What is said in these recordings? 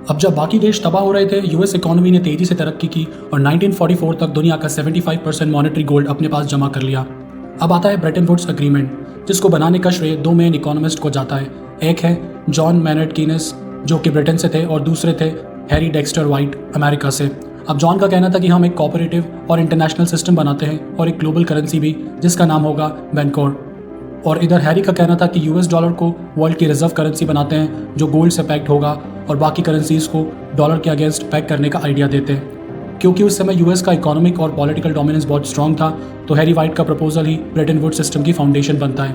अब जब बाकी देश तबाह हो रहे थे, यूएस इकोनॉमी ने तेजी से तरक्की की और 1944 तक दुनिया का 75% मॉनेटरी गोल्ड अपने पास जमा कर लिया। अब आता है ब्रेटन वुड्स एग्रीमेंट, जिसको बनाने का श्रेय दो मेन इकोनॉमिस्ट को जाता है। एक है जॉन मैनर्ड कीनेस, जो कि ब्रिटेन से थे, और दूसरे थे हैरी डेक्स्टर वाइट, अमेरिका से। अब जॉन का कहना था कि हम एक कोऑपरेटिव और इंटरनेशनल सिस्टम बनाते हैं और एक ग्लोबल करेंसी भी, जिसका नाम होगा बैंकोर। और इधर हैरी का कहना था कि यूएस डॉलर को वर्ल्ड की रिजर्व करेंसी बनाते हैं, जो गोल्ड से पैक्ड होगा, और बाकी करेंसीज को डॉलर के अगेंस्ट पैक करने का आइडिया देते हैं। क्योंकि उस समय यूएस का इकोनॉमिक और पॉलिटिकल डोमिनेंस बहुत स्ट्रांग था, तो हैरी वाइट का प्रपोजल ही ब्रेटन वुड्स सिस्टम की फाउंडेशन बनता है।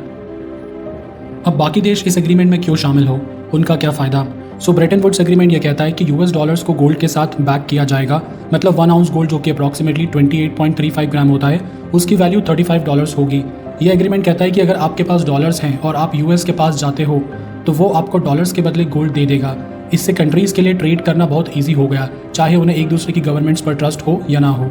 अब बाकी देश इस एग्रीमेंट में क्यों शामिल हो, उनका क्या फ़ायदा? सो ब्रेटन वुड्स एग्रीमेंट ये कहता है कि यूएस डॉलर्स को गोल्ड के साथ बैक किया जाएगा, मतलब 1 आउंस गोल्ड, जो कि अप्रॉक्सीमेटली 28.35 ग्राम होता है, उसकी वैल्यू $35 होगी। यह एग्रीमेंट कहता है कि अगर आपके पास डॉलर्स हैं और आप यूएस के पास जाते हो, तो वो आपको डॉलर्स के बदले गोल्ड दे देगा। इससे कंट्रीज़ के लिए ट्रेड करना बहुत ईजी हो गया, चाहे उन्हें एक दूसरे की गवर्नमेंट्स पर ट्रस्ट हो या ना हो।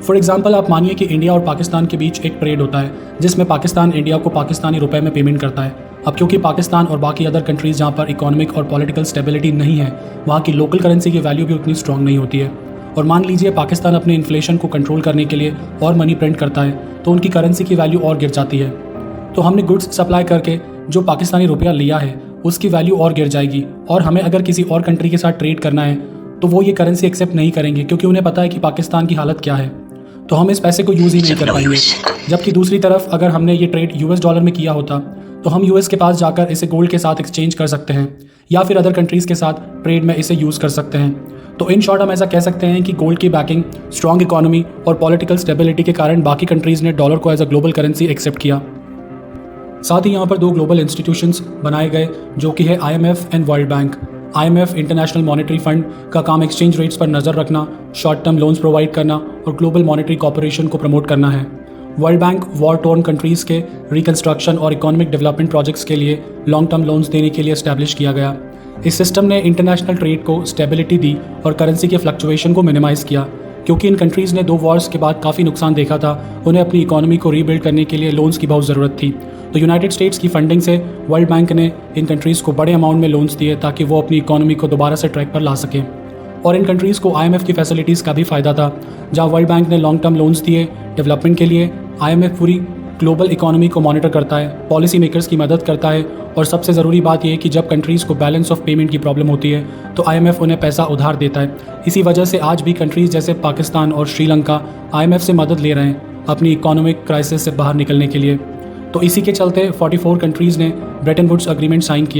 फॉर एग्जाम्पल, आप मानिए कि इंडिया और पाकिस्तान के बीच एक ट्रेड होता है, जिसमें पाकिस्तान इंडिया को पाकिस्तानी रुपए में पेमेंट करता है। अब क्योंकि पाकिस्तान और बाकी अदर कंट्रीज़ जहाँ पर इकोनॉमिक और पॉलिटिकल स्टेबिलिटी नहीं है, वहाँ की लोकल करेंसी की वैल्यू भी उतनी स्ट्रांग नहीं होती है। और मान लीजिए पाकिस्तान अपने इन्फ्लेशन को कंट्रोल करने के लिए और मनी प्रिंट करता है, तो उनकी करेंसी की वैल्यू और गिर जाती है। तो हमने गुड्स सप्लाई करके जो पाकिस्तानी रुपया लिया है, उसकी वैल्यू और गिर जाएगी। और हमें अगर किसी और कंट्री के साथ ट्रेड करना है, तो वो ये करेंसी एक्सेप्ट नहीं करेंगे, क्योंकि उन्हें पता है कि पाकिस्तान की हालत क्या है। तो हम इस पैसे को यूज़ ही नहीं कर पाएंगे। जबकि दूसरी तरफ अगर हमने ये ट्रेड यूएस डॉलर में किया होता, तो हम यूएस के पास जाकर इसे गोल्ड के साथ एक्सचेंज कर सकते हैं, या फिर अदर कंट्रीज़ के साथ ट्रेड में इसे यूज़ कर सकते हैं। तो इन शॉर्ट हम ऐसा कह सकते हैं कि गोल्ड की बैकिंग, स्ट्रॉन्ग इकोनॉमी और पॉलिटिकल स्टेबिलिटी के कारण बाकी कंट्रीज़ ने डॉलर को as a global currency accept किया। साथ ही यहाँ पर दो ग्लोबल इंस्टीट्यूशंस बनाए गए, जो कि है IMF and world bank. IMF international monetary fund का काम एक्सचेंज रेट्स पर नज़र रखना, शॉर्ट टर्म लोन्स प्रोवाइड करना और ग्लोबल मॉनेटरी कॉपरेशन को प्रमोट करना है। World bank war torn countries के रिकंस्ट्रक्शन और इकोनॉमिक डेवलपमेंट प्रोजेक्ट्स के लिए लॉन्ग टर्म लोन्स देने के लिए एस्टैब्लिश किया गया। इस सिस्टम ने इंटरनेशनल ट्रेड को स्टेबिलिटी दी और करेंसी के फ्लक्चुएशन को मिनिमाइज़ किया। क्योंकि इन कंट्रीज़ ने 2 वॉर्स के बाद काफ़ी नुकसान देखा था, उन्हें अपनी इकोनॉमी को रीबिल्ड करने के लिए लोन्स की बहुत ज़रूरत थी। तो यूनाइटेड स्टेट्स की फंडिंग से वर्ल्ड बैंक ने इन कंट्रीज़ को बड़े अमाउंट में लोन्स दिए, ताकि वो अपनी इकोनॉमी को दोबारा से ट्रैक पर ला सकें। और इन कंट्रीज़ को IMF की फैसिलिटीज़ का भी फ़ायदा था। जहाँ वर्ल्ड बैंक ने लॉन्ग टर्म लोन्स दिए डेवलपमेंट के लिए, IMF पूरी ग्लोबल इकोनॉमी को मॉनिटर करता है, पॉलिसी मेकर्स की मदद करता है, और सबसे ज़रूरी बात यह है कि जब कंट्रीज़ को बैलेंस ऑफ पेमेंट की प्रॉब्लम होती है, तो IMF उन्हें पैसा उधार देता है। इसी वजह से आज भी कंट्रीज़ जैसे पाकिस्तान और श्रीलंका IMF से मदद ले रहे हैं अपनी इकोनॉमिक क्राइसिस से बाहर निकलने के लिए। तो इसी के चलते 44 कंट्रीज़ ने ब्रेटन वुड्स एग्रीमेंट साइन किया।